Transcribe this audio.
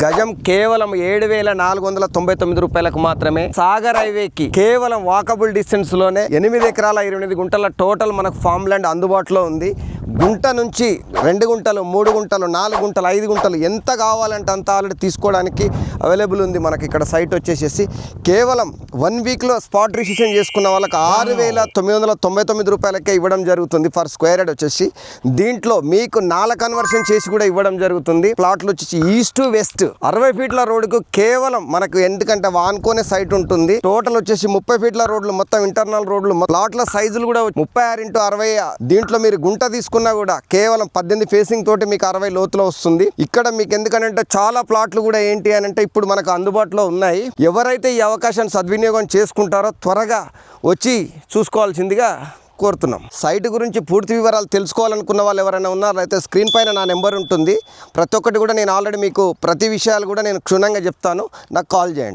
గజం కేవలం 7,499 రూపాయలకు మాత్రమే. సాగర్ హైవేకి కేవలం వాకబుల్ డిస్టెన్స్ లోనే 8 ఎకరాల 28 గుంటల టోటల్ మనకు ఫామ్ ల్యాండ్ అందుబాటులో ఉంది. గుంట నుంచి 2 గుంటలు, 3 గుంటలు, 4 గుంటలు, 5 గుంటలు ఎంత కావాలంటే అంత ఆల్రెడీ తీసుకోవడానికి అవైలబుల్ ఉంది. మనకి ఇక్కడ సైట్ వచ్చేసేసి కేవలం 1 వీక్లో స్పాట్ రిజిస్ట్రేషన్ చేసుకున్న వాళ్ళకి 6,999 రూపాయలకే ఇవ్వడం జరుగుతుంది ఫర్ స్క్వేర్ యార్డ్ వచ్చేసి. దీంట్లో మీకు 4 కన్వర్షన్ చేసి కూడా ఇవ్వడం జరుగుతుంది. ప్లాట్లు వచ్చేసి ఈస్ట్ టు వెస్ట్ 60 ఫీట్ల రోడ్డుకు కేవలం మనకు ఎందుకంటే వానుకోనే సైట్ ఉంటుంది. టోటల్ వచ్చేసి 30 ఫీట్ల రోడ్లు, మొత్తం ఇంటర్నల్ రోడ్లు, ప్లాట్ల సైజులు కూడా 36x60. దీంట్లో మీరు గుంట తీసుకున్నా కూడా కేవలం 18 ఫేసింగ్ తోటి మీకు 60 లోతులో వస్తుంది. ఇక్కడ మీకు ఎందుకంటే చాలా ప్లాట్లు కూడా ఏంటి అని అంటే ఇప్పుడు మనకు అందుబాటులో ఉన్నాయి. ఎవరైతే ఈ అవకాశాన్ని సద్వినియోగం చేసుకుంటారో త్వరగా వచ్చి చూసుకోవాల్సిందిగా కోరుతున్నాం. సైట్ గురించి పూర్తి వివరాలు తెలుసుకోవాలనుకున్న వాళ్ళు ఎవరైనా ఉన్నారో అయితే స్క్రీన్ పైన నా నెంబర్ ఉంటుంది. ప్రతి ఒక్కటి కూడా నేను ఆల్రెడీ మీకు ప్రతి విషయాలు కూడా నేను క్షుణ్ణంగా చెప్తాను. నాకు కాల్ చేయండి.